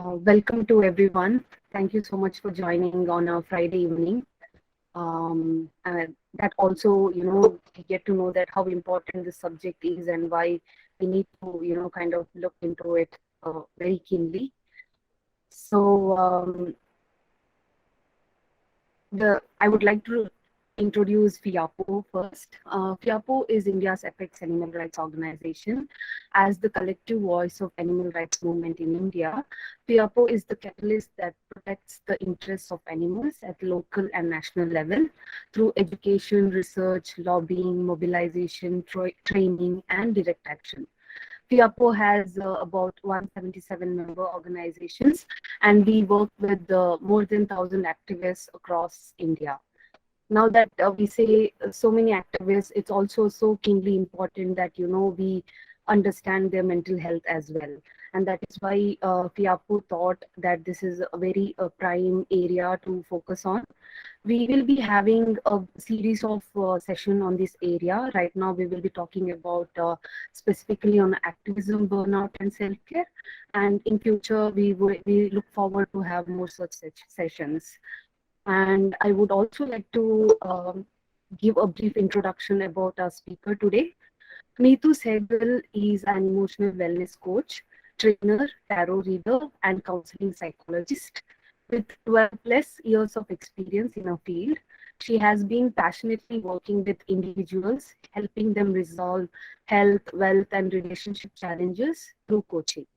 Welcome to everyone. Thank you so much for joining on a Friday evening. And that also, we get to know that how important this subject is and why we need to, kind of look into it very keenly. So, I would like to introduce FIAPO first. FIAPO is India's apex animal rights organization. As the collective voice of animal rights movement in India, FIAPO is the catalyst that protects the interests of animals at local and national level through education, research, lobbying, mobilization, training, and direct action. FIAPO has about 177 member organizations, and we work with more than 1,000 activists across India. Now that we say so many activists, it's also so keenly important that we understand their mental health as well, and that is why FIAPO thought that this is a very prime area to focus on. We will be having a series of session on this area. Right now, we will be talking about specifically on activism, burnout, and self-care. And in future, we look forward to have more such sessions. And I would also like to give a brief introduction about our speaker today. Meetu Sehgal is an emotional wellness coach, trainer, tarot reader, and counseling psychologist. With 12 plus years of experience in her field, she has been passionately working with individuals, helping them resolve health, wealth, and relationship challenges through coaching.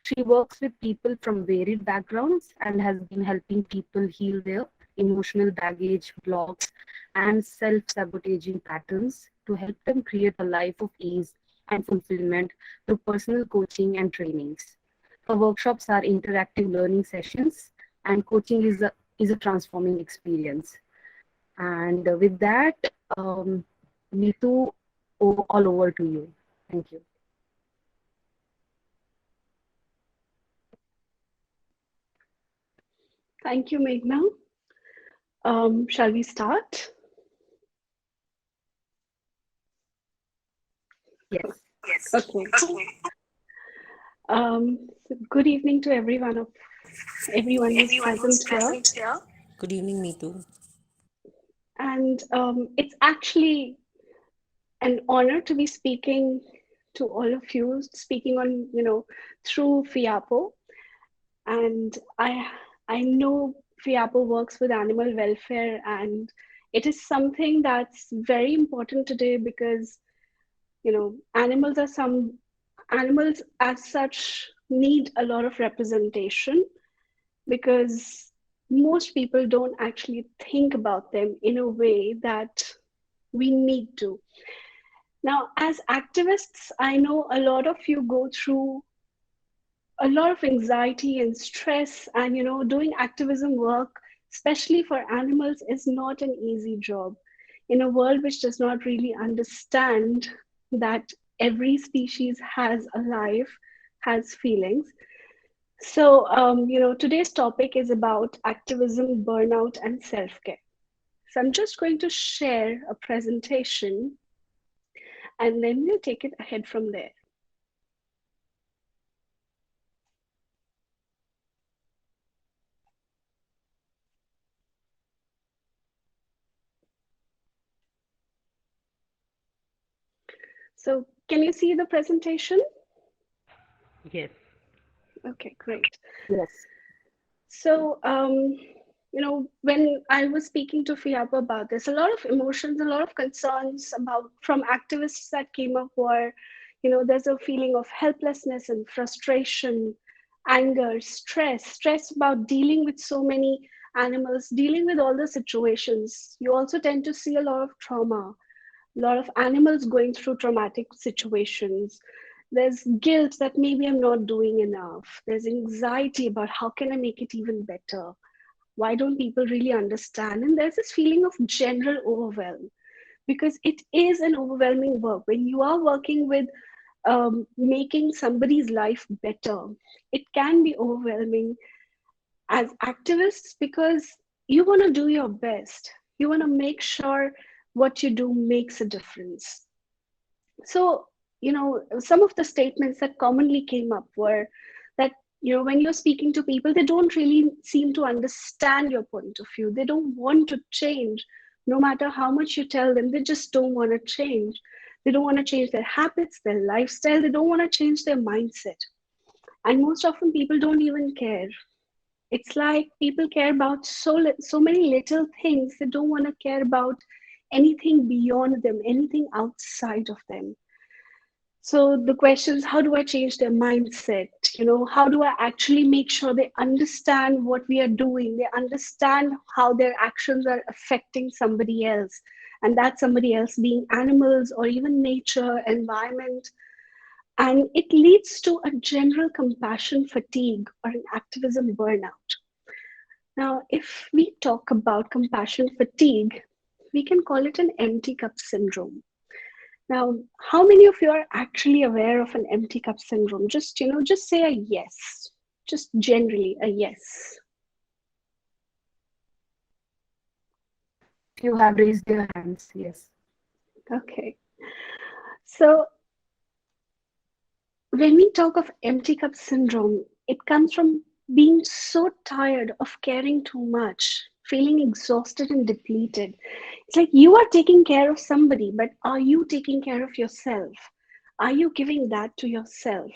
She works with people from varied backgrounds and has been helping people heal their emotional baggage, blocks, and self sabotaging patterns to help them create a life of ease and fulfillment through personal coaching and trainings. Her workshops are interactive learning sessions, and coaching is a transforming experience. And with that, Neetu, all over to you. Thank you. Thank you, Meghna. Shall we start? Yes. Okay. Good evening to everyone who's present here. Good evening, Meetu. And it's actually an honor to be speaking to all of you, speaking on, through FIAPO. And I know FIAPO works with animal welfare, and it is something that's very important today because animals as such need a lot of representation because most people don't actually think about them in a way that we need to. Now, as activists, I know a lot of you go through a lot of anxiety and stress, and doing activism work, especially for animals, is not an easy job in a world which does not really understand that every species has a life, has feelings. So, today's topic is about activism, burnout, and self-care. So I'm just going to share a presentation and then we'll take it ahead from there. So can you see the presentation? Yes. Okay, great. Yes. So, when I was speaking to FIAPO about this, a lot of emotions, a lot of concerns about from activists that came up were, there's a feeling of helplessness and frustration, anger, stress about dealing with so many animals, dealing with all the situations. You also tend to see a lot of trauma, a lot of animals going through traumatic situations. There's guilt that maybe I'm not doing enough. There's anxiety about how can I make it even better? Why don't people really understand? And there's this feeling of general overwhelm because it is an overwhelming work. When you are working with making somebody's life better, it can be overwhelming as activists because you want to do your best. You want to make sure what you do makes a difference. So, some of the statements that commonly came up were that When you're speaking to people, they don't really seem to understand your point of view. They don't want to change. No matter how much you tell them, they just don't want to change. They don't want to change their habits, their lifestyle. They don't want to change their mindset. And most often people don't even care. It's like people care about so many little things. They don't want to care about anything beyond them, anything outside of them. So the question is, how do I change their mindset? How do I actually make sure they understand what we are doing? They understand how their actions are affecting somebody else, and that somebody else being animals or even nature, environment. And it leads to a general compassion fatigue or an activism burnout. Now, if we talk about compassion fatigue, we can call it an empty cup syndrome. Now, how many of you are actually aware of an empty cup syndrome? Just say a yes. Just generally a yes. You have raised your hands, yes. Okay. So when we talk of empty cup syndrome, it comes from being so tired of caring too much, feeling exhausted and depleted. It's like you are taking care of somebody, but are you taking care of yourself? Are you giving that to yourself?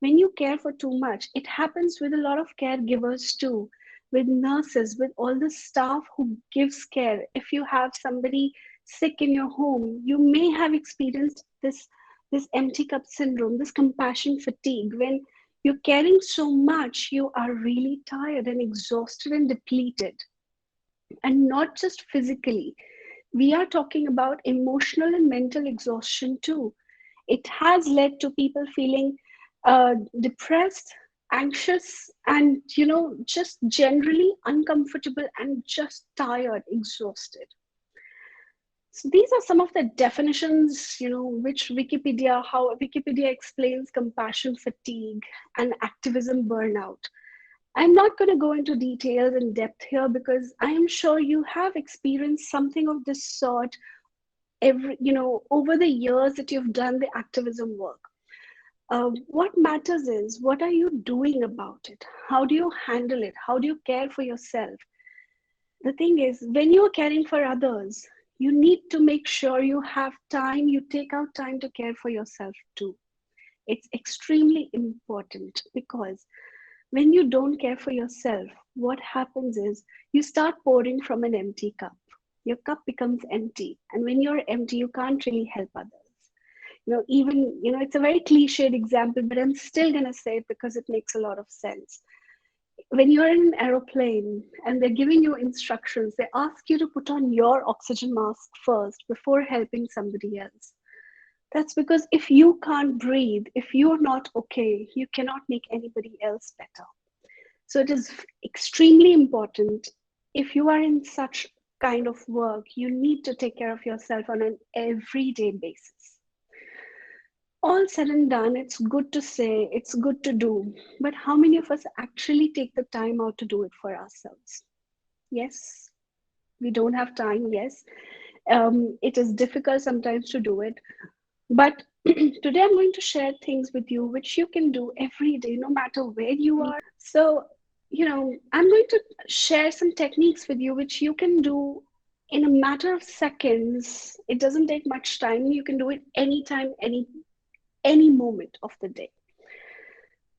When you care for too much, it happens with a lot of caregivers too, with nurses, with all the staff who gives care. If you have somebody sick in your home, you may have experienced this empty cup syndrome, this compassion fatigue. When you're caring so much, you are really tired and exhausted and depleted. And not just physically, we are talking about emotional and mental exhaustion too. It has led to people feeling depressed, anxious, and just generally uncomfortable and just tired, exhausted. So these are some of the definitions, which how Wikipedia explains compassion fatigue and activism burnout. I'm not going to go into details in depth here because I am sure you have experienced something of this sort over the years that you've done the activism work. What matters is, what are you doing about it? How do you handle it? How do you care for yourself? The thing is, when you're caring for others, you need to make sure you have time, you take out time to care for yourself too. It's extremely important because when you don't care for yourself, what happens is you start pouring from an empty cup. Your cup becomes empty. And when you're empty, you can't really help others. It's a very cliched example, but I'm still going to say it because it makes a lot of sense. When you're in an aeroplane and they're giving you instructions, they ask you to put on your oxygen mask first before helping somebody else. That's because if you can't breathe, if you're not okay, you cannot make anybody else better. So it is extremely important. If you are in such kind of work, you need to take care of yourself on an everyday basis. All said and done, it's good to say, it's good to do, but how many of us actually take the time out to do it for ourselves? Yes, we don't have time. Yes, it is difficult sometimes to do it, but today I'm going to share things with you which you can do every day, no matter where you are. So, I'm going to share some techniques with you which you can do in a matter of seconds. It doesn't take much time. You can do it anytime, any moment of the day.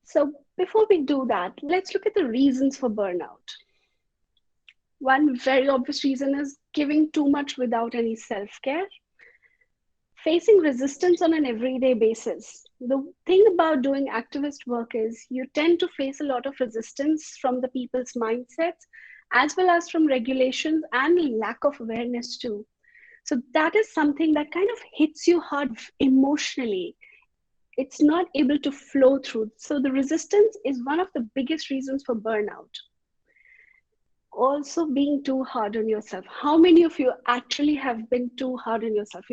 So before we do that, let's look at the reasons for burnout. One very obvious reason is giving too much without any self-care. Facing resistance on an everyday basis. The thing about doing activist work is you tend to face a lot of resistance from the people's mindsets, as well as from regulations and lack of awareness too. So that is something that kind of hits you hard emotionally. It's not able to flow through. So the resistance is one of the biggest reasons for burnout. Also being too hard on yourself. How many of you actually have been too hard on yourself?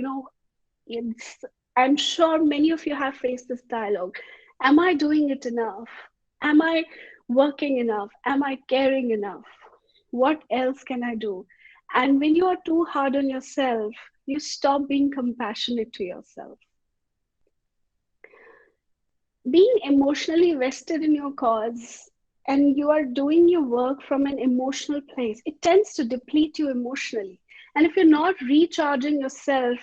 I'm sure many of you have faced this dialogue. Am I doing it enough? Am I working enough? Am I caring enough? What else can I do? And when you are too hard on yourself, you stop being compassionate to yourself. being emotionally vested in your cause and you are doing your work from an emotional place, it tends to deplete you emotionally. And if you're not recharging yourself,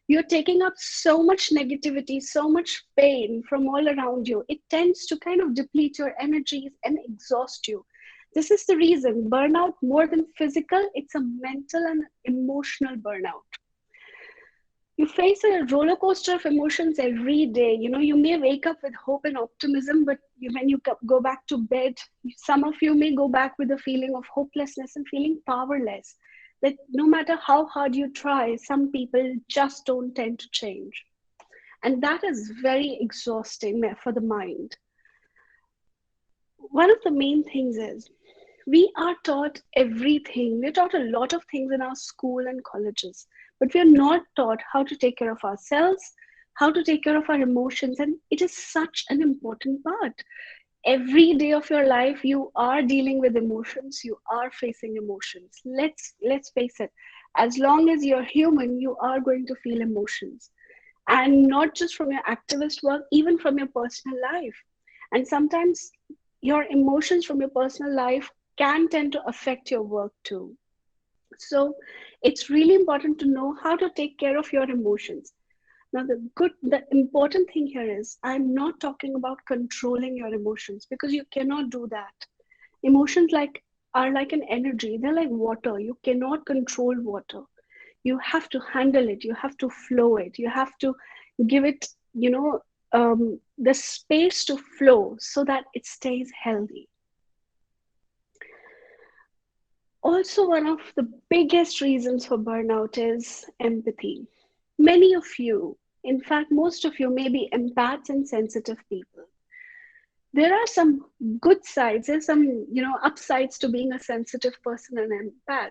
you're taking up so much negativity, so much pain from all around you. It tends to kind of deplete your energies and exhaust you. This is the reason burnout, more than physical, it's a mental and emotional burnout. You face a roller coaster of emotions every day. You know, you may wake up with hope and optimism, but when you go back to bed, some of you may go back with a feeling of hopelessness and feeling powerless. That no matter how hard you try, some people just don't tend to change. And that is very exhausting for the mind. One of the main things is we are taught everything. We're taught a lot of things in our school and colleges, but we're not taught how to take care of ourselves, how to take care of our emotions, and it is such an important part. Every day of your life, you are dealing with emotions. You are facing emotions. Let's face it. As long as you're human, you are going to feel emotions, and not just from your activist work, even from your personal life. And sometimes your emotions from your personal life can tend to affect your work too. So it's really important to know how to take care of your emotions. Now, the important thing here is I'm not talking about controlling your emotions, because you cannot do that. Emotions are like an energy. They're like water. You cannot control water. You have to handle it. You have to flow it. You have to give it, the space to flow so that it stays healthy. Also, one of the biggest reasons for burnout is empathy. Many of you, in fact, most of you may be empaths and sensitive people. There are some good sides, there's some, upsides to being a sensitive person and empath.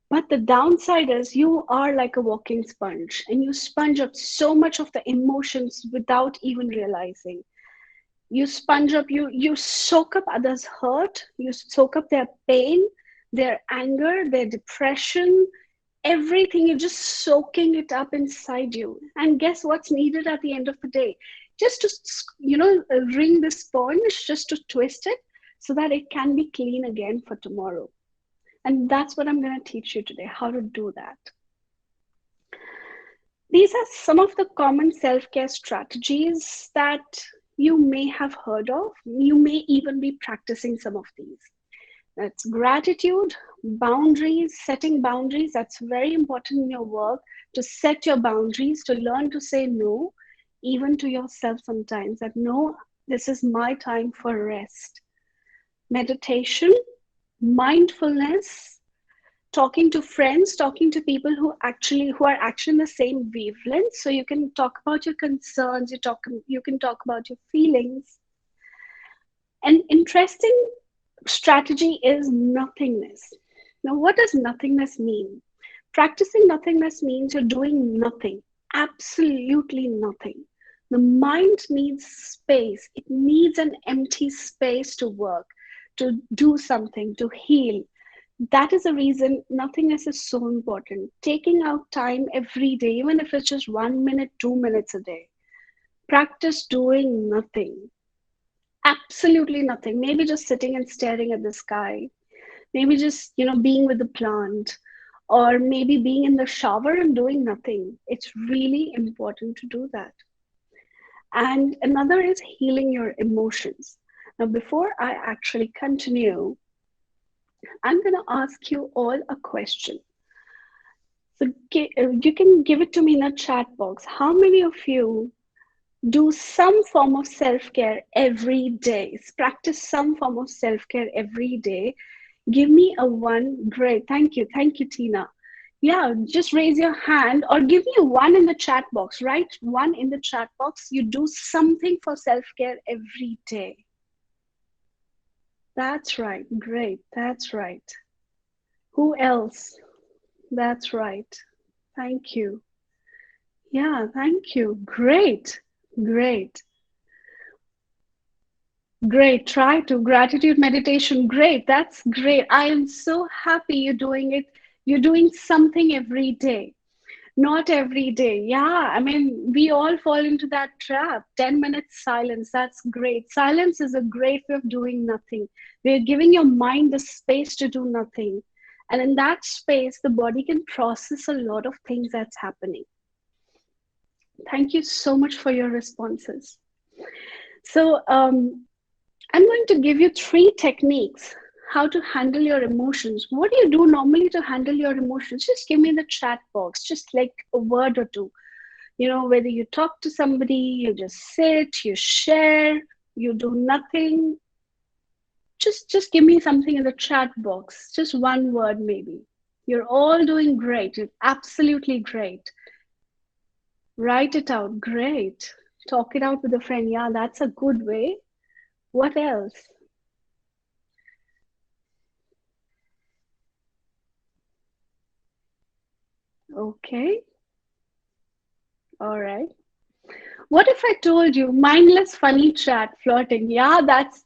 But the downside is you are like a walking sponge and you sponge up so much of the emotions without even realizing. You sponge up, you soak up others' hurt, you soak up their pain, their anger, their depression, everything. You're just soaking it up inside you. And guess what's needed at the end of the day? Just to, wring the sponge, just to twist it so that it can be clean again for tomorrow. And that's what I'm going to teach you today, how to do that. These are some of the common self-care strategies that you may have heard of. You may even be practicing some of these. That's gratitude, boundaries, setting boundaries. That's very important in your work, to set your boundaries, to learn to say no, even to yourself sometimes, that no, this is my time for rest. Meditation, mindfulness, talking to friends, talking to people who are actually in the same wavelength. So you can talk about your concerns, you can talk about your feelings. An interesting strategy is nothingness. Now, what does nothingness mean? Practicing nothingness means you're doing nothing, absolutely nothing. The mind needs space. It needs an empty space to work, to do something, to heal. That is the reason nothingness is so important. Taking out time every day, even if it's just 1 minute, 2 minutes a day. Practice doing nothing. Absolutely nothing. Maybe just sitting and staring at the sky. Maybe just, being with the plant, or maybe being in the shower and doing nothing. It's really important to do that. And another is healing your emotions. Now, before I actually continue, I'm going to ask you all a question. So you can give it to me in a chat box. How many of you do some form of self-care every day? Practice some form of self-care every day. Give me a one. Great. Thank you. Thank you, Tina. Yeah, just raise your hand or give me a one in the chat box. Write one in the chat box. You do something for self-care every day. That's right. Great. That's right. Who else? That's right. Thank you. Yeah, thank you. Great. Great. Great. Try to. Gratitude meditation. Great. That's great. I am so happy you're doing it. You're doing something every day. Not every day. Yeah, I mean, we all fall into that trap. 10 minutes silence, that's great. Silence is a great way of doing nothing. We're giving your mind the space to do nothing. And in that space, the body can process a lot of things that's happening. Thank you so much for your responses. So, I'm going to give you 3 techniques how to handle your emotions. What do you do normally to handle your emotions? Just give me the chat box, just like a word or two. You know, whether you talk to somebody, you just sit, you share, you do nothing. Just give me something in the chat box. Just one word, maybe. You're all doing great. You're absolutely great. Write it out. Great. Talk it out with a friend. Yeah, that's a good way. What else? Okay. All right. What if I told you mindless funny chat, flirting? Yeah, that's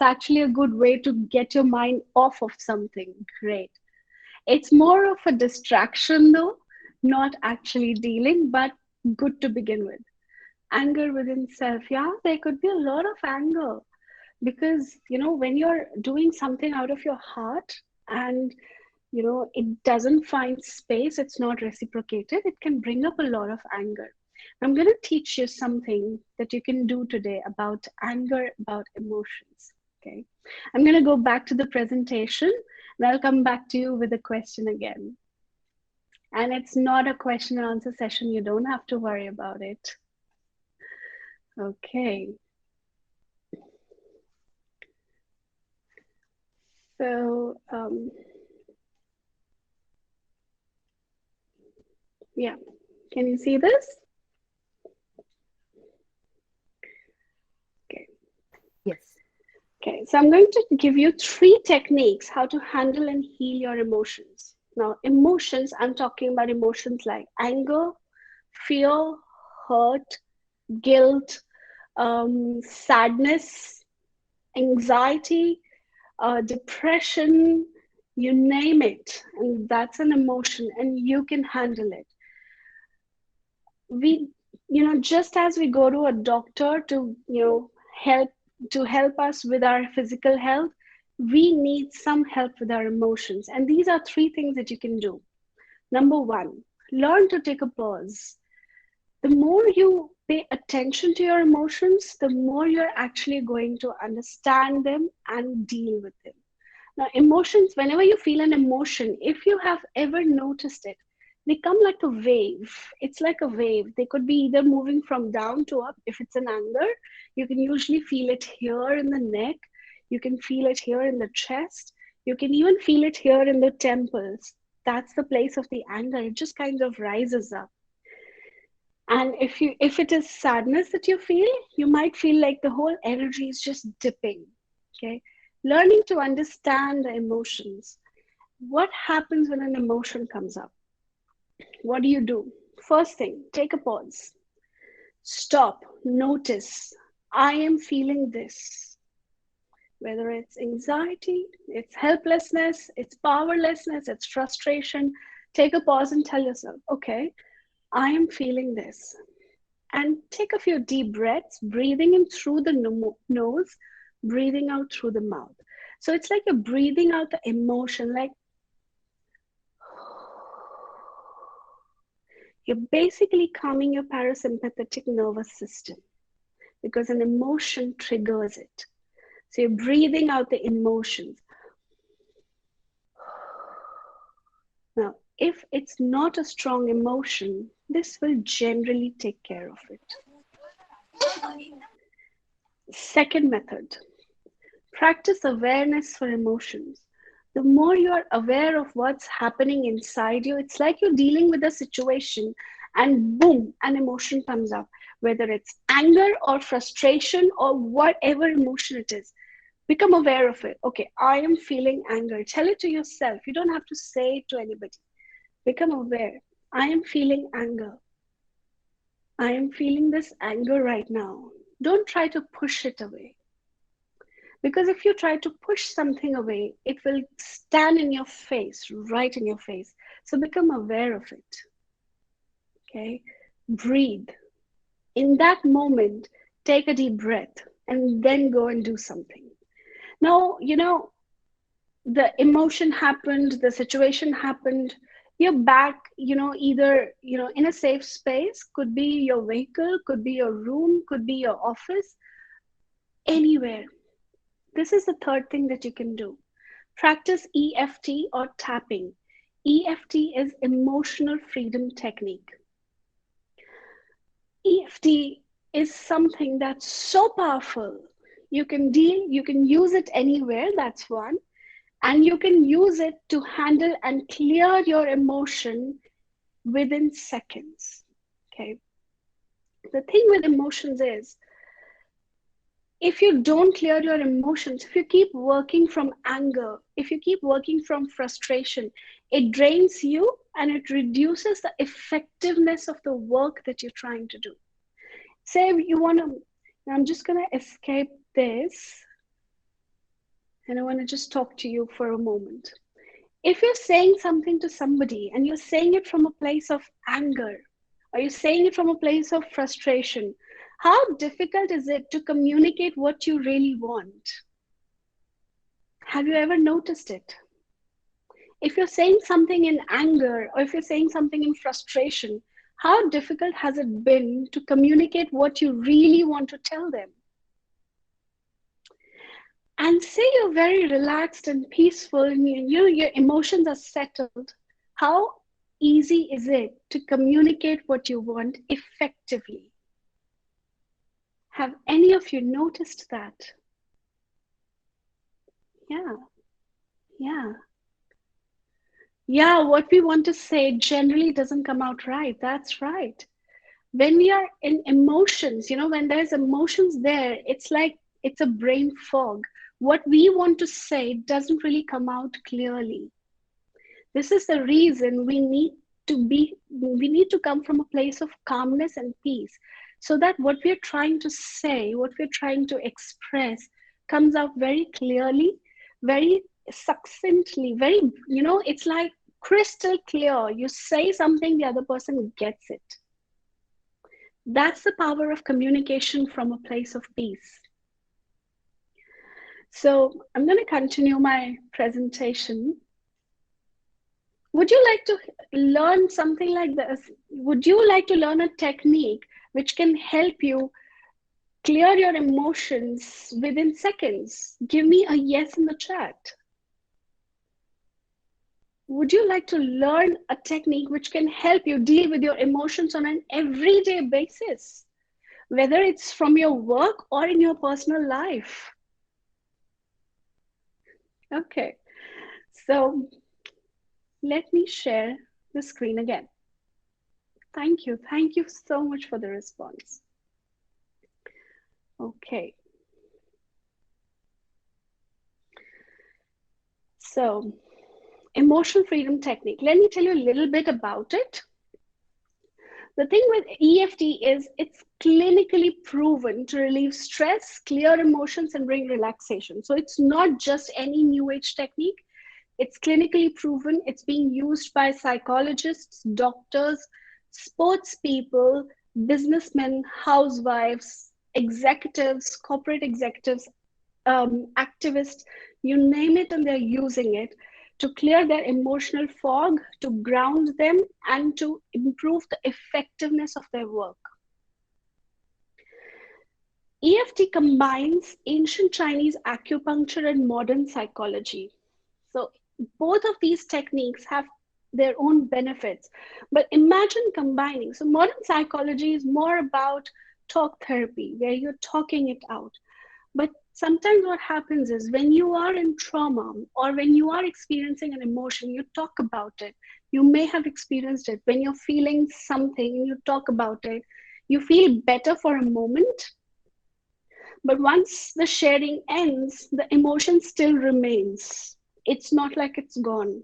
actually a good way to get your mind off of something. Great. It's more of a distraction though, not actually dealing, but good to begin with. Anger within self. Yeah, there could be a lot of anger because when you're doing something out of your heart and it doesn't find space, it's not reciprocated, it can bring up a lot of anger. I'm going to teach you something that you can do today about anger, about emotions. Okay, I'm going to go back to the presentation and I'll come back to you with a question again. And it's not a question and answer session, you don't have to worry about it. Okay, so yeah, can you see this? Okay. Yes. Okay, so I'm going to give you 3 techniques how to handle and heal your emotions. Now, emotions, I'm talking about emotions like anger, fear, hurt, guilt, sadness, anxiety, depression, you name it. And that's an emotion, and you can handle it. We, just as we go to a doctor to, help help us with our physical health, we need some help with our emotions. And these are 3 things that you can do. Number 1, learn to take a pause. The more you pay attention to your emotions, the more you're actually going to understand them and deal with them. Now, emotions, whenever you feel an emotion, if you have ever noticed it, they come like a wave. It's like a wave. They could be either moving from down to up. If it's an anger, you can usually feel it here in the neck. You can feel it here in the chest. You can even feel it here in the temples. That's the place of the anger. It just kind of rises up. And if it is sadness that you feel, you might feel like the whole energy is just dipping. Okay, learning to understand the emotions. What happens when an emotion comes up? What do you do? First thing, take a pause. Stop, notice. I am feeling this. Whether it's anxiety, it's helplessness, it's powerlessness, it's frustration. Take a pause and tell yourself, okay, I am feeling this. And take a few deep breaths, breathing in through the nose, breathing out through the mouth. So it's like you're breathing out the emotion, like you're basically calming your parasympathetic nervous system because an emotion triggers it. So you're breathing out the emotions. Now, if it's not a strong emotion, this will generally take care of it. Second method, practice awareness for emotions. The more you're aware of what's happening inside you, it's like you're dealing with a situation and boom, an emotion comes up, whether it's anger or frustration or whatever emotion it is. Become aware of it. Okay, I am feeling anger. Tell it to yourself. You don't have to say it to anybody. Become aware. I am feeling anger. I am feeling this anger right now. Don't try to push it away. Because if you try to push something away, it will stand in your face, right in your face. So become aware of it. Okay, breathe. In that moment, take a deep breath and then go and do something. Now, the emotion happened, the situation happened, you're back, either, in a safe space, could be your vehicle, could be your room, could be your office, anywhere. This is the third thing that you can do. Practice EFT or tapping. EFT is emotional freedom technique. EFT is something that's so powerful. You can use it anywhere, that's one. And you can use it to handle and clear your emotion within seconds. Okay. The thing with emotions is, if you don't clear your emotions, if you keep working from anger, if you keep working from frustration, it drains you and it reduces the effectiveness of the work that you're trying to do. Say you want to, I'm just going to escape this and I want to just talk to you for a moment. If you're saying something to somebody and you're saying it from a place of anger, or you're saying it from a place of frustration, how difficult is it to communicate what you really want? Have you ever noticed it? If you're saying something in anger or if you're saying something in frustration, how difficult has it been to communicate what you really want to tell them? And say you're very relaxed and peaceful and your emotions are settled. How easy is it to communicate what you want effectively? Have any of you noticed that? Yeah, yeah. Yeah, what we want to say generally doesn't come out right. That's right. When we are in emotions, when there's emotions there, it's like it's a brain fog. What we want to say doesn't really come out clearly. This is the reason we need to come from a place of calmness and peace, so that what we're trying to say, what we're trying to express comes out very clearly, very succinctly, very, it's like crystal clear. You say something, the other person gets it. That's the power of communication from a place of peace. So I'm going to continue my presentation. Would you like to learn something like this? Would you like to learn a technique which can help you clear your emotions within seconds? Give me a yes in the chat. Would you like to learn a technique which can help you deal with your emotions on an everyday basis, whether it's from your work or in your personal life? Okay, so let me share the screen again. Thank you. Thank you so much for the response. Okay. So, emotional freedom technique. Let me tell you a little bit about it. The thing with EFT is it's clinically proven to relieve stress, clear emotions, and bring relaxation. So it's not just any new age technique. It's clinically proven. It's being used by psychologists, doctors, sports people, businessmen, housewives, executives, corporate executives, activists, you name it, and they're using it to clear their emotional fog, to ground them, and to improve the effectiveness of their work. EFT combines ancient Chinese acupuncture and modern psychology. So both of these techniques have their own benefits, but imagine combining. So modern psychology is more about talk therapy, where you're talking it out. But sometimes what happens is when you are in trauma or when you are experiencing an emotion, you talk about it. You may have experienced it. When you're feeling something, you talk about it. You feel better for a moment. But once the sharing ends, the emotion still remains. It's not like it's gone.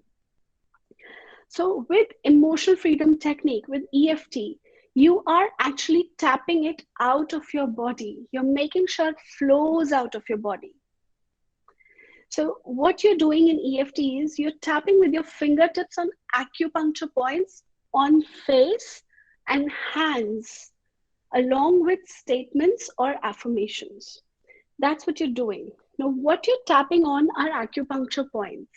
So with emotional freedom technique, with EFT, you are actually tapping it out of your body. You're making sure it flows out of your body. So what you're doing in EFT is you're tapping with your fingertips on acupuncture points on face and hands along with statements or affirmations. That's what you're doing. Now, what you're tapping on are acupuncture points.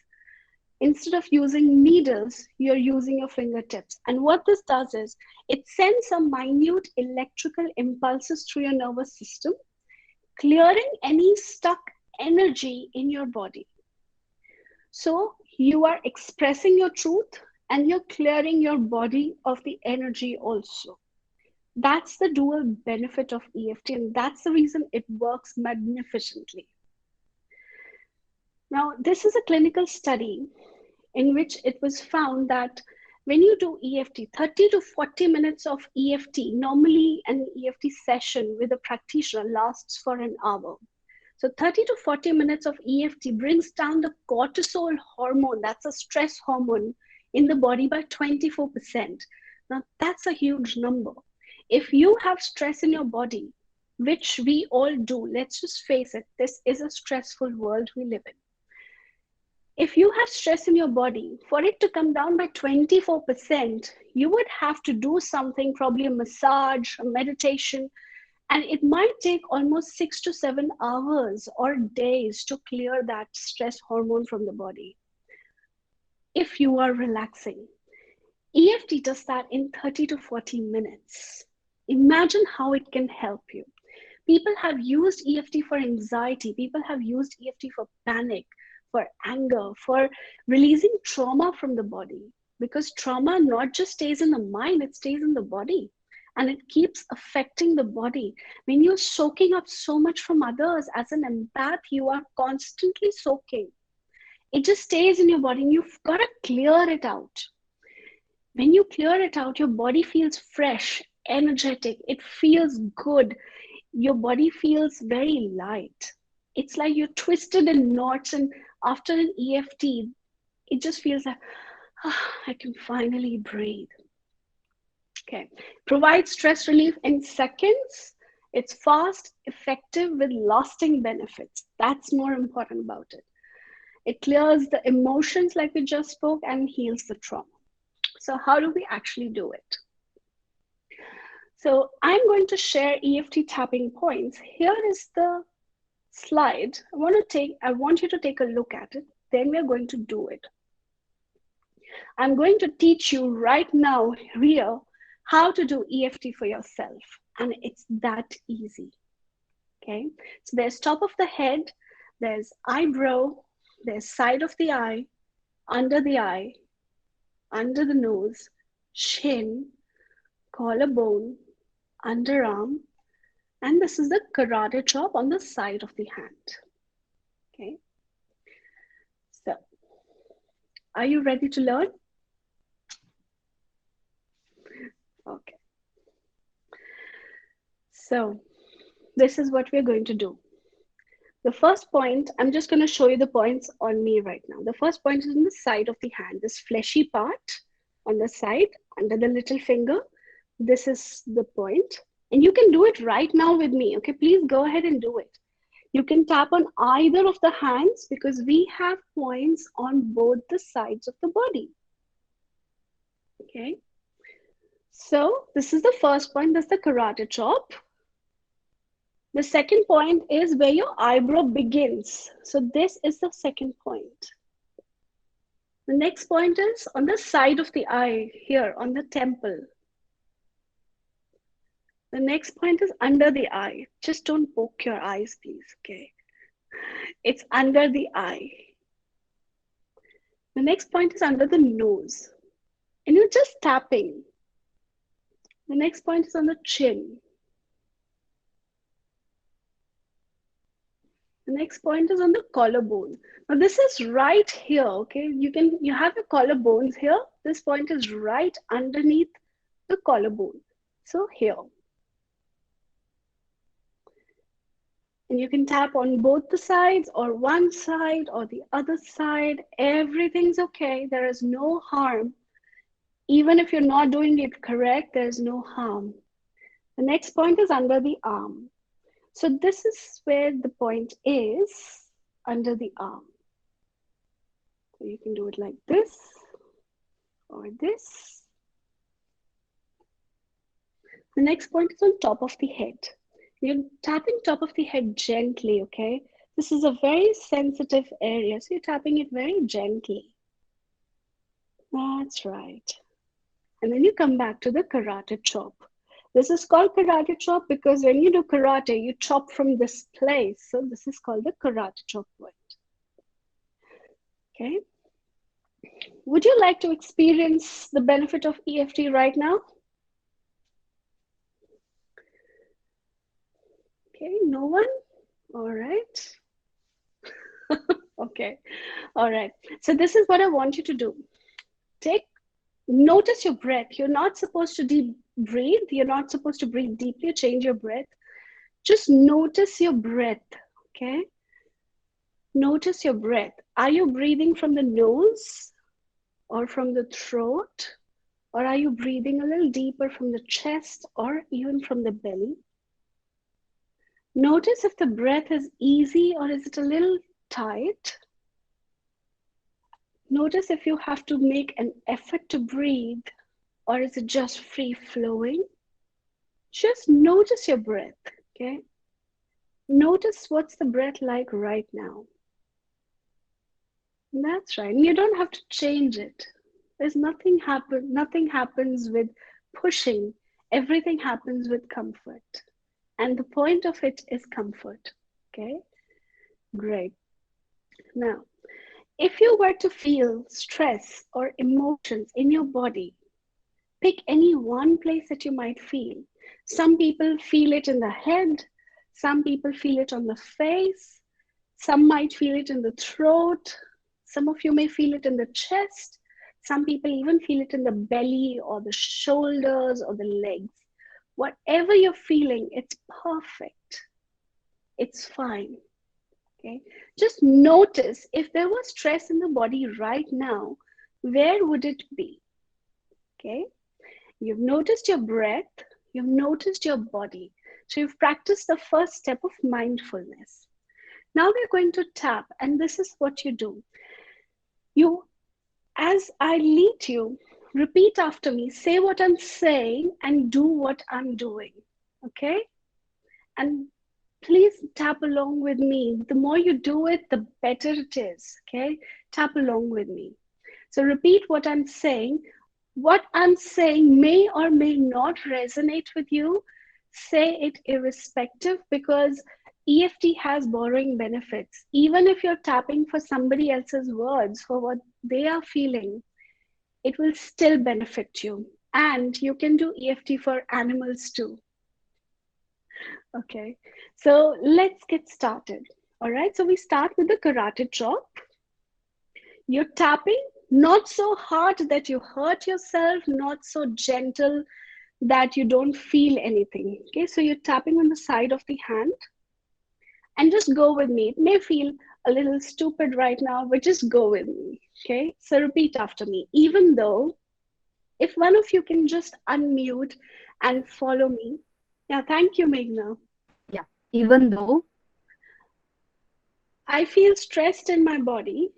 Instead of using needles, you're using your fingertips. And what this does is it sends some minute electrical impulses through your nervous system, clearing any stuck energy in your body. So you are expressing your truth and you're clearing your body of the energy also. That's the dual benefit of EFT, and that's the reason it works magnificently. Now, this is a clinical study in which it was found that when you do EFT, 30 to 40 minutes of EFT, normally an EFT session with a practitioner lasts for an hour. So 30 to 40 minutes of EFT brings down the cortisol hormone, that's a stress hormone, in the body by 24%. Now, that's a huge number. If you have stress in your body, which we all do, let's just face it, this is a stressful world we live in. If you have stress in your body, for it to come down by 24%, you would have to do something, probably a massage, a meditation, and it might take almost 6 to 7 hours or days to clear that stress hormone from the body. If you are relaxing, EFT does that in 30 to 40 minutes. Imagine how it can help you. People have used EFT for anxiety. People have used EFT for panic, for anger, for releasing trauma from the body. Because trauma not just stays in the mind, it stays in the body. And it keeps affecting the body. When you're soaking up so much from others, as an empath, you are constantly soaking. It just stays in your body and you've got to clear it out. When you clear it out, your body feels fresh, energetic, it feels good. Your body feels very light. It's like you're twisted in knots, and after an EFT, it just feels like, I can finally breathe. Okay, provide stress relief in seconds. It's fast, effective, with lasting benefits. That's more important about it. It clears the emotions like we just spoke and heals the trauma. So how do we actually do it? So I'm going to share EFT tapping points. Here is the slide. I want you to take a look at it. Then we're going to do it. I'm going to teach you right now here how to do EFT for yourself. And it's that easy. Okay. So there's top of the head, there's eyebrow, there's side of the eye, under the nose, chin, collarbone, underarm, and this is the karate chop on the side of the hand. Okay. So, are you ready to learn? Okay. So, this is what we're going to do. The first point, I'm just going to show you the points on me right now. The first point is on the side of the hand, this fleshy part on the side, under the little finger. This is the point. And you can do it right now with me. Okay, please go ahead and do it. You can tap on either of the hands because we have points on both the sides of the body. Okay. So this is the first point. That's the karate chop. The second point is where your eyebrow begins. So this is the second point. The next point is on the side of the eye, here on the temple. The next point is under the eye. Just don't poke your eyes, please, okay? It's under the eye. The next point is under the nose. And you're just tapping. The next point is on the chin. The next point is on the collarbone. Now this is right here, okay? You have your collarbones here. This point is right underneath the collarbone. So here. And you can tap on both the sides or one side or the other side. Everything's okay. There is no harm. Even if you're not doing it correct, there's no harm. The next point is under the arm. So this is where the point is, under the arm. So you can do it like this or this. The next point is on top of the head. You're tapping top of the head gently, okay? This is a very sensitive area, so you're tapping it very gently. That's right. And then you come back to the karate chop. This is called karate chop because when you do karate, you chop from this place. So this is called the karate chop point. Okay. Would you like to experience the benefit of EFT right now? Okay, no one? All right. Okay. All right. So this is what I want you to do. Notice your breath. You're not supposed to deep breathe. You're not supposed to breathe deeply. Change your breath. Just notice your breath. Okay. Notice your breath. Are you breathing from the nose or from the throat? Or are you breathing a little deeper from the chest or even from the belly? Notice if the breath is easy or is it a little tight. Notice if you have to make an effort to breathe or is it just free flowing. Just notice your breath, okay? Notice what's the breath like right now. That's right. And you don't have to change it. There's nothing happens with pushing. Everything happens with comfort. And the point of it is comfort. Okay? Great. Now, if you were to feel stress or emotions in your body, pick any one place that you might feel. Some people feel it in the head, some people feel it on the face, some might feel it in the throat, some of you may feel it in the chest, some people even feel it in the belly or the shoulders or the legs. Whatever you're feeling, it's perfect. It's fine. Okay? Just notice if there was stress in the body right now, where would it be? Okay? You've noticed your breath, you've noticed your body. So you've practiced the first step of mindfulness. Now we're going to tap, and this is what you do. You, as I lead you, repeat after me, say what I'm saying and do what I'm doing. Okay? And please tap along with me. The more you do it, the better it is. Okay? Tap along with me. So repeat what I'm saying. What I'm saying may or may not resonate with you. Say it irrespective because EFT has borrowing benefits. Even if you're tapping for somebody else's words, for what they are feeling, it will still benefit you. And you can do EFT for animals too. Okay, so let's get started. All right, so we start with the karate chop. You're tapping, not so hard that you hurt yourself, not so gentle that you don't feel anything. Okay, so you're tapping on the side of the hand and just go with me. It may feel a little stupid right now, but just go with me. Okay, so repeat after me. Even though, if one of you can just unmute and follow me. Yeah, thank you, Meghna. Yeah. Even though I feel stressed in my body,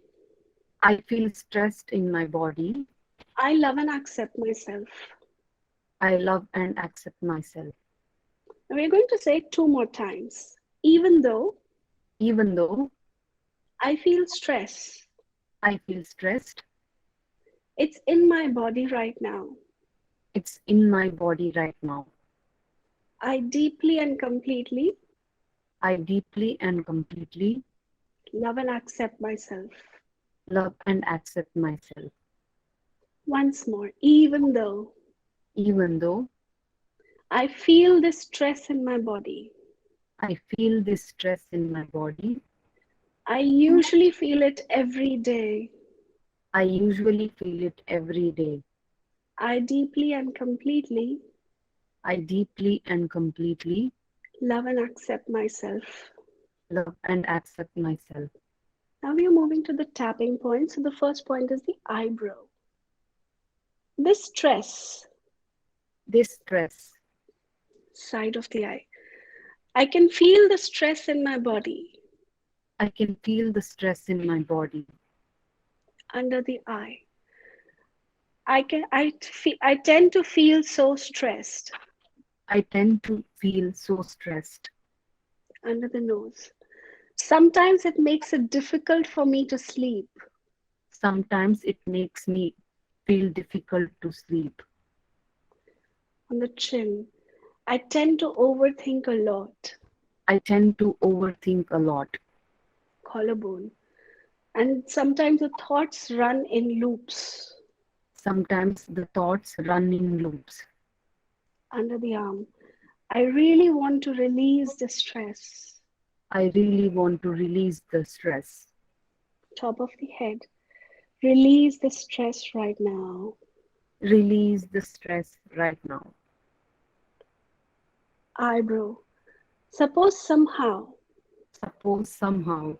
I feel stressed in my body, I love and accept myself. I love and accept myself. And we're going to say it 2 more times. Even though Even though I feel stress, I feel stressed, it's in my body right now. it's in my body right now. I deeply and completely I deeply and completely love and accept myself. love and accept myself. Once more, Even though I feel this stress in my body, I feel this stress in my body, I usually feel it every day. I usually feel it every day. I deeply and completely I deeply and completely love and accept myself. love and accept myself. Now we are moving to the tapping point. So the first point is the eyebrow. This stress, This stress, side of the eye. I can feel the stress in my body, I can feel the stress in my body. under the eye. I tend to feel so stressed. I tend to feel so stressed. Under the nose. Sometimes it makes it difficult for me to sleep. Sometimes it makes me feel difficult to sleep. On the chin. I tend to overthink a lot. I tend to overthink a lot. Collarbone. And sometimes the thoughts run in loops. Sometimes the thoughts run in loops. Under the arm. I really want to release the stress. I really want to release the stress. Top of the head. Release the stress right now. Release the stress right now. Eyebrow. Suppose somehow, Suppose somehow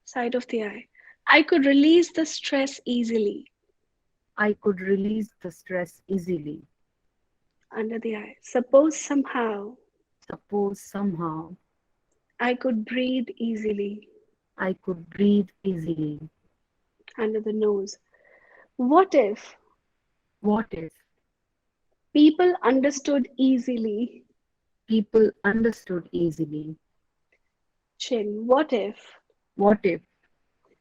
side of the eye, I could release the stress easily. I could release the stress easily. Under the eye. Suppose somehow Suppose somehow I could breathe easily. I could breathe easily. Under the nose. What if What if people understood easily? people understood easily? Chin. What if What if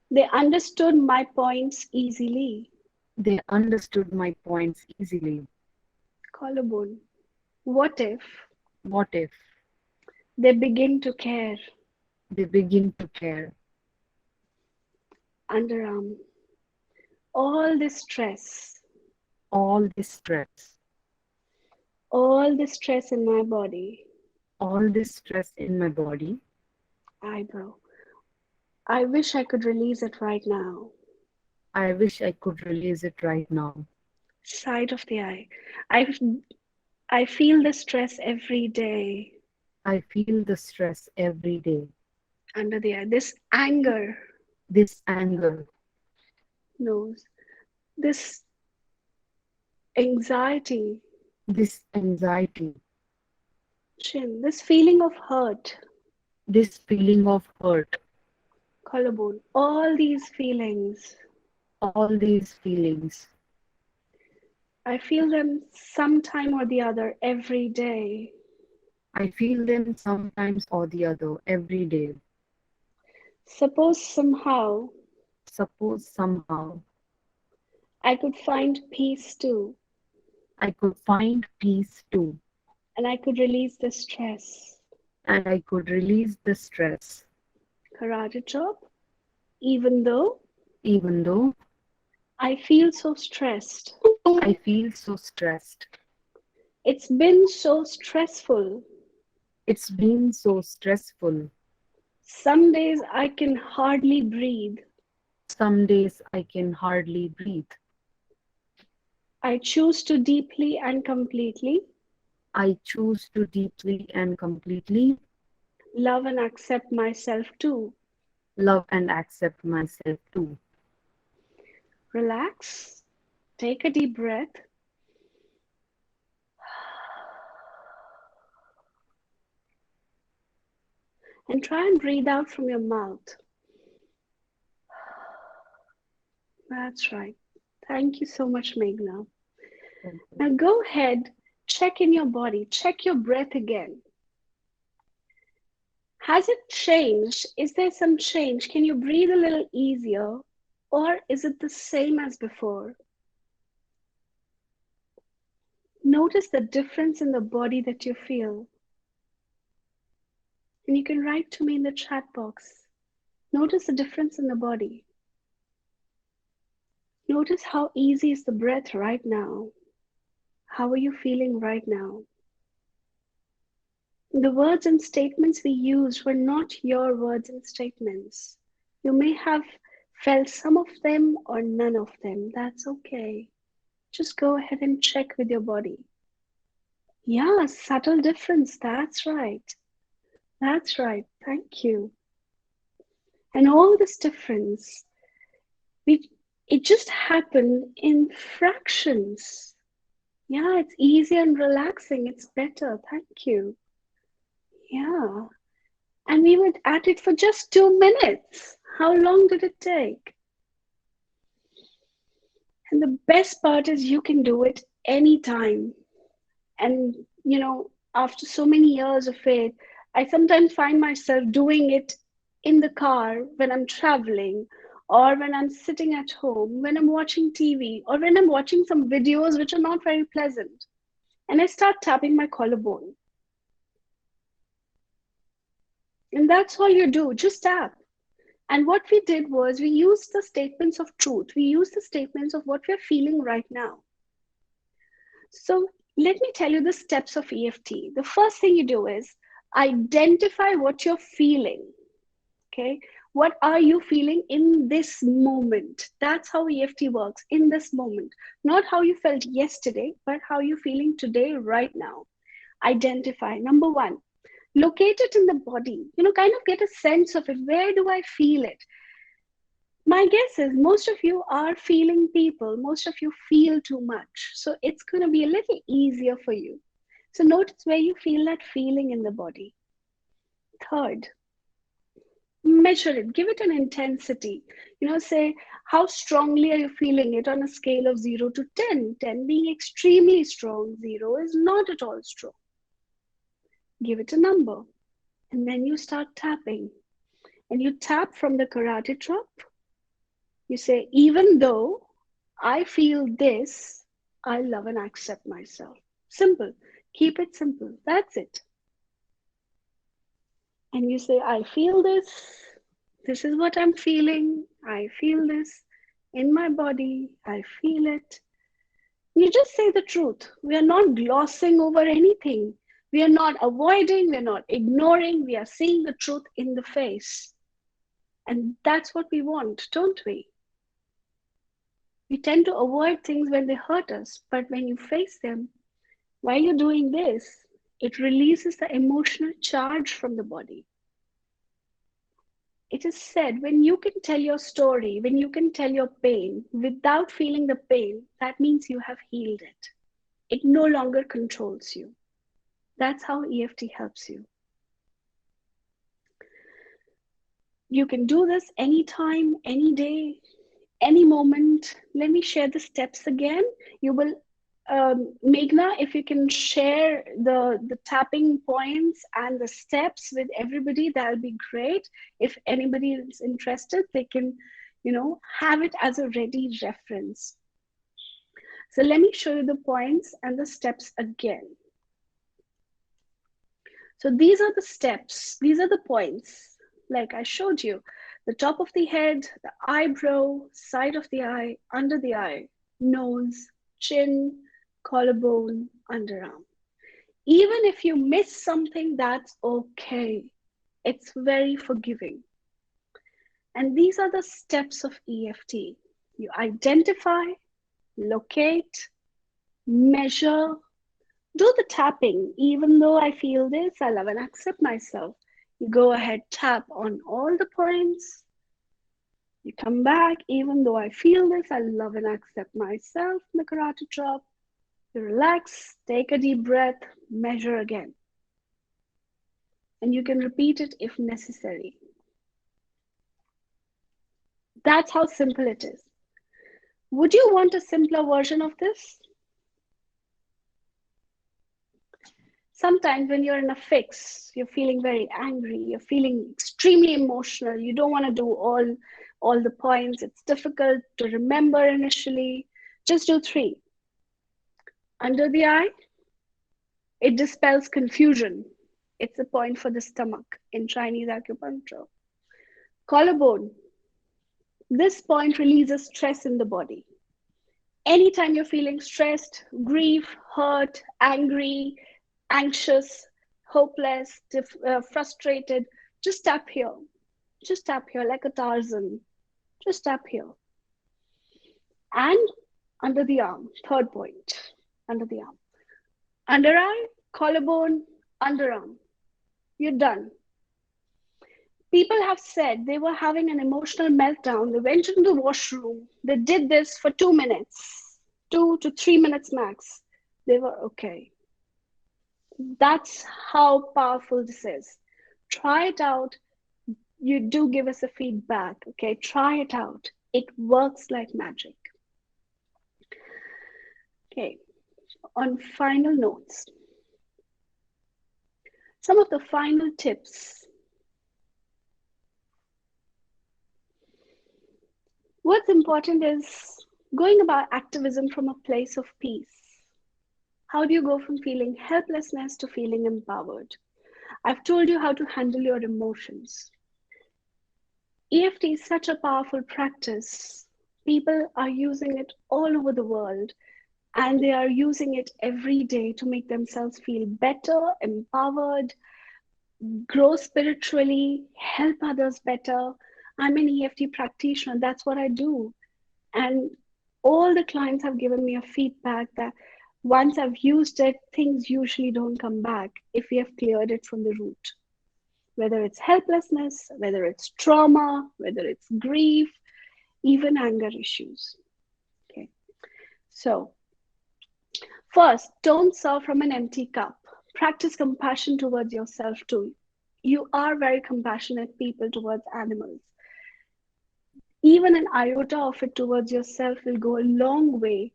they understood my points easily? they understood my points easily? Collarbone. What if What if they begin to care? they begin to care? Underarm. All this stress, All this stress, all the stress in my body. all this stress in my body, Eyebrow. I wish I could release it right now. I wish I could release it right now. Side of the eye. I, I feel the stress every day. I feel the stress every day. Under the eye. This anger. This anger, Nose. This anxiety. this anxiety, Chin. This feeling of hurt. this feeling of hurt, Collarbone. All these feelings. all these feelings, I feel them sometime or the other every day. I feel them sometimes or the other every day. Suppose somehow Suppose somehow I could find peace too, I could find peace too, and I could release the stress. and I could release the stress, Karate chop, even though even though I feel so stressed. I feel so stressed. It's been so stressful. It's been so stressful. Some days I can hardly breathe. Some days I can hardly breathe. I choose to deeply and completely I choose to deeply and completely love and accept myself too. love and accept myself too. Relax, take a deep breath, and try and breathe out from your mouth. That's right. Thank you so much, Meghna. Now go ahead, check in your body, check your breath again. Has it changed? Is there some change? Can you breathe a little easier? Or is it the same as before? Notice the difference in the body that you feel. And you can write to me in the chat box. Notice the difference in the body. Notice how easy is the breath right now. How are you feeling right now? The words and statements we used were not your words and statements. You may have felt some of them or none of them. That's okay. Just go ahead and check with your body. Yeah, subtle difference. That's right. That's right. Thank you. And all this difference, it just happened in fractions. Yeah, it's easy and relaxing. It's better. Thank you. Yeah. And we were at it for just 2 minutes. How long did it take? And the best part is you can do it anytime. And after so many years of it, I sometimes find myself doing it in the car when I'm traveling, or when I'm sitting at home, when I'm watching TV, or when I'm watching some videos which are not very pleasant. And I start tapping my collarbone. And that's all you do, just tap. And what we did was we used the statements of truth. We used the statements of what we're feeling right now. So let me tell you the steps of EFT. The first thing you do is identify what you're feeling. Okay. What are you feeling in this moment? That's how EFT works, in this moment. Not how you felt yesterday, but how you're feeling today, right now. Identify. Number one, locate it in the body. Kind of get a sense of it. Where do I feel it? My guess is most of you are feeling people. Most of you feel too much. So it's going to be a little easier for you. So notice where you feel that feeling in the body. Third, measure it, give it an intensity. Say, how strongly are you feeling it on a scale of 0 to 10? 10 being extremely strong, 0 is not at all strong. Give it a number. And then you start tapping. And you tap from the karate chop. You say, even though I feel this, I love and accept myself. Simple. Keep it simple. That's it. And you say, I feel this. This is what I'm feeling. I feel this in my body. I feel it. You just say the truth. We are not glossing over anything. We are not avoiding. We are not ignoring. We are seeing the truth in the face. And that's what we want, don't we? We tend to avoid things when they hurt us, but when you face them, while you're doing this, it releases the emotional charge from the body. It is said, when you can tell your story, when you can tell your pain without feeling the pain, that means you have healed it. It no longer controls you. That's how EFT helps you. You can do this anytime, any day, any moment. Let me share the steps again. You will, Meghna, if you can share the tapping points and the steps with everybody, that'll be great. If anybody is interested, they can, have it as a ready reference. So let me show you the points and the steps again. So these are the steps. These are the points, like I showed you. The top of the head, the eyebrow, side of the eye, under the eye, nose, chin, collarbone, underarm. Even if you miss something, that's okay. It's very forgiving. And these are the steps of EFT. You identify, locate, measure, do the tapping. Even though I feel this, I love and accept myself. You go ahead, tap on all the points. You come back, even though I feel this, I love and accept myself in the karate chop. You relax, take a deep breath, measure again. And you can repeat it if necessary. That's how simple it is. Would you want a simpler version of this? Sometimes when you're in a fix, you're feeling very angry, you're feeling extremely emotional, you don't want to do all the points, it's difficult to remember initially, just do 3. Under the eye, it dispels confusion. It's a point for the stomach in Chinese acupuncture. Collarbone, this point releases stress in the body. Anytime you're feeling stressed, grief, hurt, angry, anxious, hopeless, frustrated, just tap here. Just tap here like a Tarzan. Just tap here. And under the arm, third point, under the arm. Under eye, collarbone, underarm. You're done. People have said they were having an emotional meltdown. They went into the washroom. They did this for 2 minutes, 2 to 3 minutes max. They were okay. That's how powerful this is. Try it out. You do give us a feedback, okay? Try it out. It works like magic. Okay, on final notes, Some of the final tips. What's important is going about activism from a place of peace. How do you go from feeling helplessness to feeling empowered? I've told you how to handle your emotions. EFT is such a powerful practice. People are using it all over the world, and they are using it every day to make themselves feel better, empowered, grow spiritually, help others better. I'm an EFT practitioner. That's what I do. And all the clients have given me a feedback that once I've used it, things usually don't come back if we have cleared it from the root. Whether it's helplessness, whether it's trauma, whether it's grief, even anger issues. Okay. So, first, don't serve from an empty cup. Practice compassion towards yourself too. You are very compassionate people towards animals. Even an iota of it towards yourself will go a long way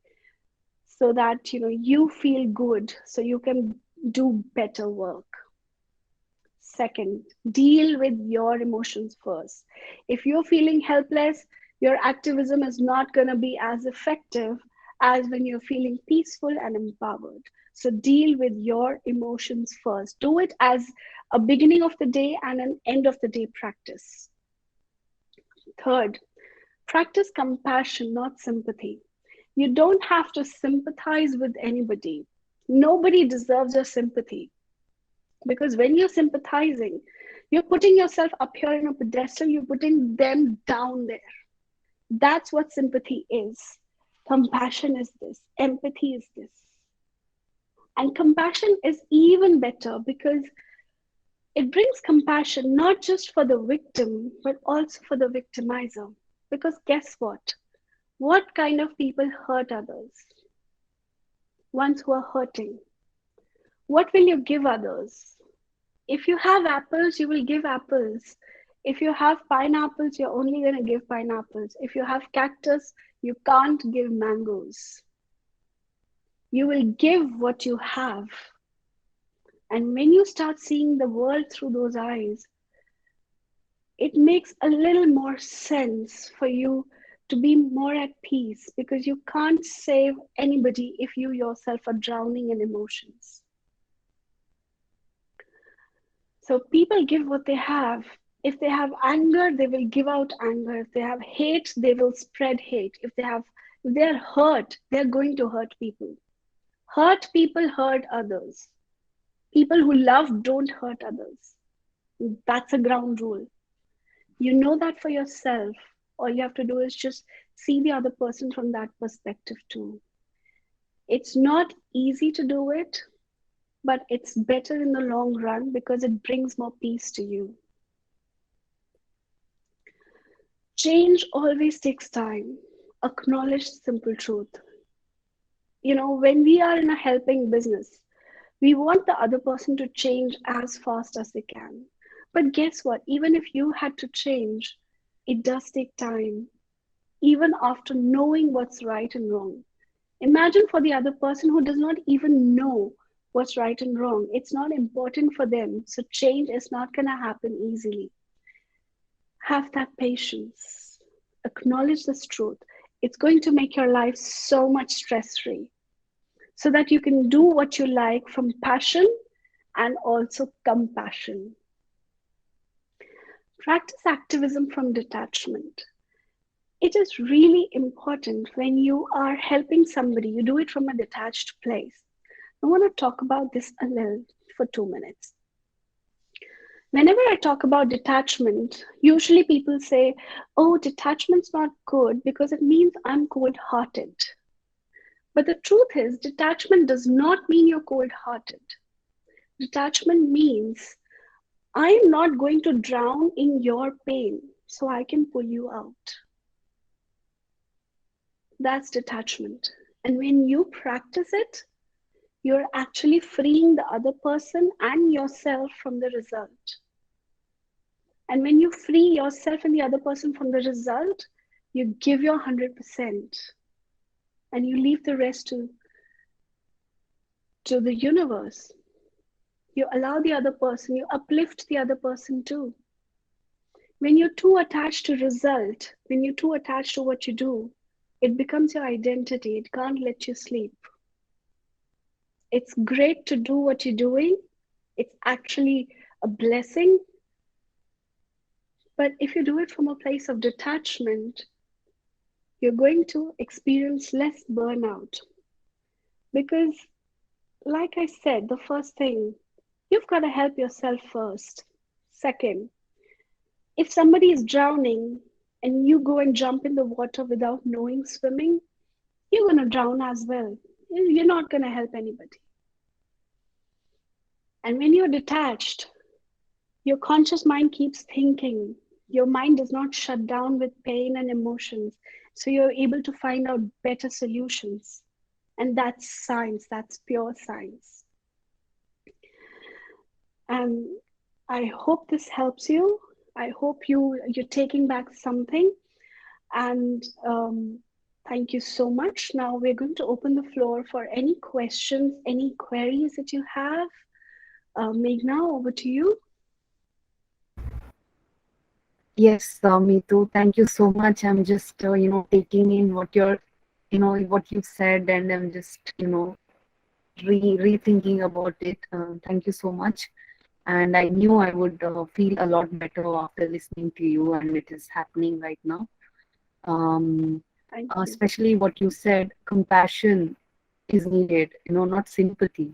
so that you feel good so you can do better work. Second, deal with your emotions first. If you're feeling helpless, your activism is not going to be as effective as when you're feeling peaceful and empowered. So deal with your emotions first. Do it as a beginning of the day and an end of the day practice. Third, practice compassion, not sympathy. You don't have to sympathize with anybody. Nobody deserves your sympathy. Because when you're sympathizing, you're putting yourself up here in a pedestal, you're putting them down there. That's what sympathy is. Compassion is this. Empathy is this. And compassion is even better because it brings compassion not just for the victim, but also for the victimizer. Because guess what? What kind of people hurt others? Ones who are hurting. What will you give others? If you have apples, you will give apples. If you have pineapples, you're only going to give pineapples. If you have cactus, you can't give mangoes. You will give what you have. And when you start seeing the world through those eyes, it makes a little more sense for you to be more at peace because you can't save anybody if you yourself are drowning in emotions. So people give what they have. If they have anger, they will give out anger. If they have hate, they will spread hate. If they're hurt, they're going to hurt people. Hurt people hurt others. People who love don't hurt others. That's a ground rule. You know that for yourself. All you have to do is just see the other person from that perspective too. It's not easy to do it, but it's better in the long run because it brings more peace to you. Change always takes time. Acknowledge simple truth. When we are in a helping business, we want the other person to change as fast as they can. But guess what? Even if you had to change, it does take time, even after knowing what's right and wrong. Imagine for the other person who does not even know what's right and wrong. It's not important for them. So change is not going to happen easily. Have that patience. Acknowledge this truth. It's going to make your life so much stress-free so that you can do what you like from passion and also compassion. Practice activism from detachment. It is really important when you are helping somebody, you do it from a detached place. I want to talk about this a little for 2 minutes. Whenever I talk about detachment, usually people say, oh, detachment's not good because it means I'm cold-hearted. But the truth is, detachment does not mean you're cold-hearted. Detachment means I'm not going to drown in your pain so I can pull you out. That's detachment. And when you practice it, you're actually freeing the other person and yourself from the result. And when you free yourself and the other person from the result, you give your 100% and you leave the rest to the universe. You allow the other person, you uplift the other person too. When you're too attached to result, when you're too attached to what you do, it becomes your identity. It can't let you sleep. It's great to do what you're doing. It's actually a blessing. But if you do it from a place of detachment, you're going to experience less burnout. Because, like I said, the first thing, you've got to help yourself first. Second, if somebody is drowning and you go and jump in the water without knowing swimming, you're going to drown as well. You're not going to help anybody. And when you're detached, your conscious mind keeps thinking. Your mind does not shut down with pain and emotions. So you're able to find out better solutions. And that's science, that's pure science. And I hope this helps you. I hope you're taking back something. And thank you so much. Now we're going to open the floor for any questions, any queries that you have. Meghna, over to you. Yes, Meetu, thank you so much. I'm just, taking in what you said, and I'm just, rethinking about it. Thank you so much. And I knew I would feel a lot better after listening to you, and it is happening right now. Um, Thank you. Especially what you said, compassion is needed, not sympathy.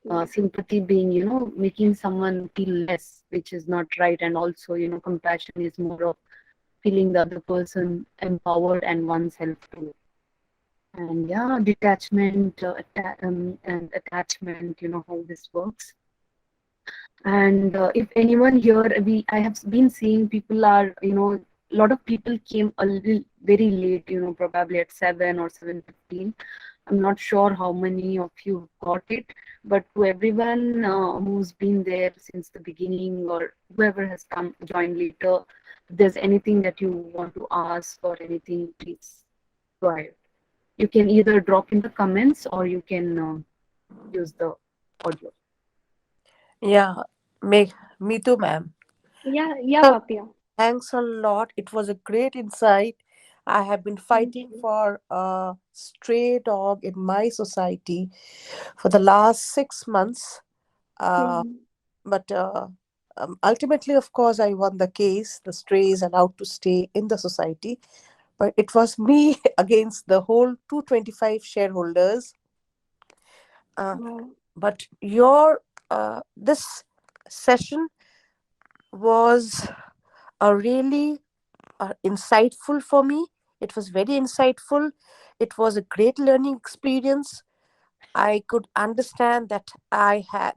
Yeah. Sympathy being, making someone feel less, which is not right. And also, compassion is more of feeling the other person empowered and oneself too. And yeah, detachment and attachment, how this works. And if anyone here, I have been seeing people are, a lot of people came a little very late, probably at 7 or 7:15. I'm not sure how many of you got it, but to everyone who's been there since the beginning or whoever has come joined later, if there's anything that you want to ask or anything, please go ahead. You can either drop in the comments or you can use the audio. Yeah, me too, ma'am. Yeah, yeah, So, Papia. thanks a lot. It was a great insight. I have been Thank fighting you. for a stray dog in my society for the last 6 months. Uh, Hmm. but ultimately, of course, I won the case. The stray is allowed to stay in the society. But it was me against the whole 225 shareholders. Uh, Wow. but your this session was a really insightful for me. It was very insightful. It was a great learning experience. I could understand that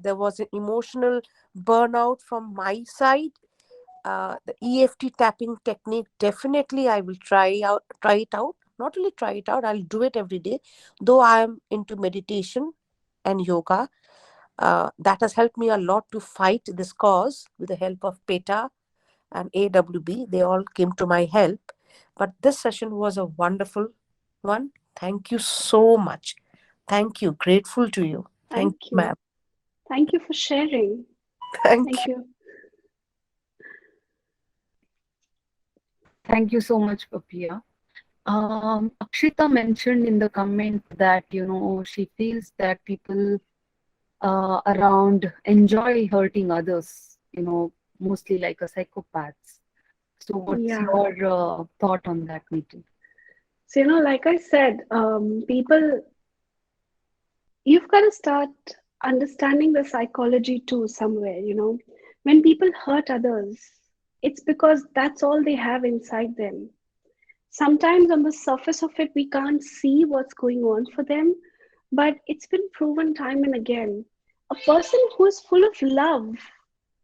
there was an emotional burnout from my side. The EFT tapping technique, definitely I will try it out. Not only try it out, I'll do it every day. Though I am into meditation and yoga, that has helped me a lot to fight this cause with the help of PETA and AWB. They all came to my help. But this session was a wonderful one. Thank you so much. Thank you. Grateful to you. Thank Thank you, you. ma'am. Thank you for sharing. Thank Thank you. you. Thank you so much, Papia. Akshita mentioned in the comment that she feels that people around enjoy hurting others, mostly like a psychopaths. So, what's Yeah. your thought on that, Meetu? So, like I said, people, you've got to start understanding the psychology too somewhere. When people hurt others, it's because that's all they have inside them. Sometimes on the surface of it, we can't see what's going on for them, but it's been proven time and again. A person who is full of love,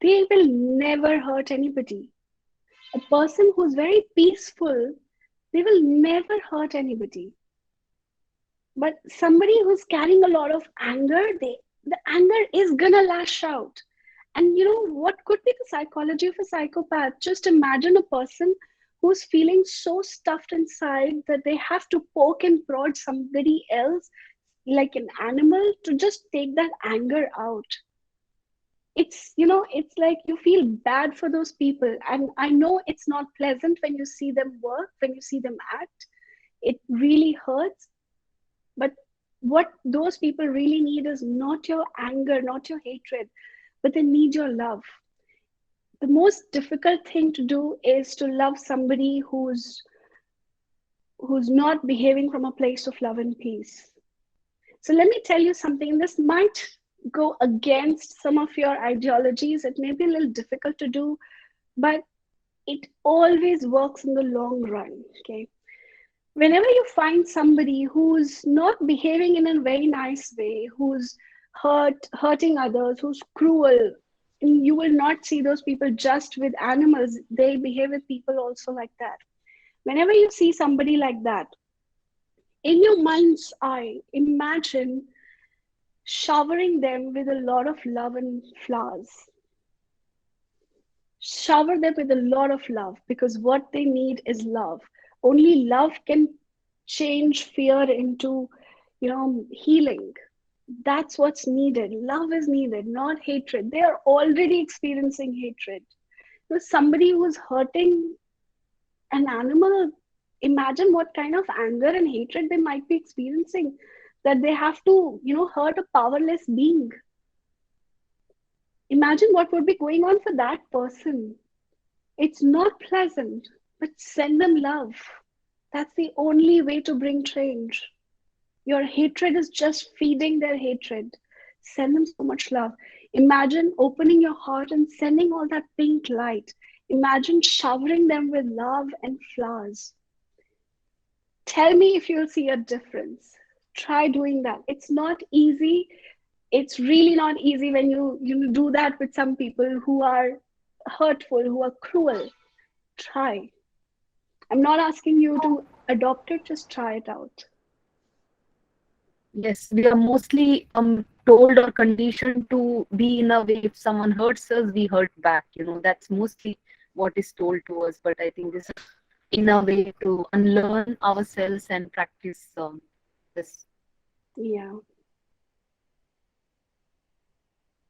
they will never hurt anybody. A person who's very peaceful, they will never hurt anybody. But somebody who's carrying a lot of anger, the anger is gonna lash out. And what could be the psychology of a psychopath? Just imagine a person who's feeling so stuffed inside that they have to poke and prod somebody else like an animal to just take that anger out. it's like you feel bad for those people. And I know it's not pleasant when you see them work, when you see them act. It really hurts. But what those people really need is not your anger, not your hatred, but they need your love. The most difficult thing to do is to love somebody who's not behaving from a place of love and peace. So let me tell you something. This might go against some of your ideologies. It may be a little difficult to do, but it always works in the long run. Okay. Whenever you find somebody who's not behaving in a very nice way, who's hurting others, who's cruel, you will not see those people just with animals. They behave with people also like that. Whenever you see somebody like that, in your mind's eye, imagine showering them with a lot of love and flowers. Shower them with a lot of love, because what they need is love. Only love can change fear into, healing. That's what's needed. Love is needed, not hatred. They are already experiencing hatred. Somebody who's hurting an animal, imagine what kind of anger and hatred they might be experiencing, that they have to, hurt a powerless being. Imagine what would be going on for that person. It's not pleasant, but send them love. That's the only way to bring change. Your hatred is just feeding their hatred. Send them so much love. Imagine opening your heart and sending all that pink light. Imagine showering them with love and flowers. Tell me if you'll see a difference. Try doing that. It's not easy. It's really not easy when you do that with some people who are hurtful, who are cruel. Try. I'm not asking you to adopt it, just try it out. Yes, we are mostly told or conditioned to be in a way, if someone hurts us, we hurt back. That's mostly what is told to us. But I think this is in a way to unlearn ourselves and practice this. Yeah.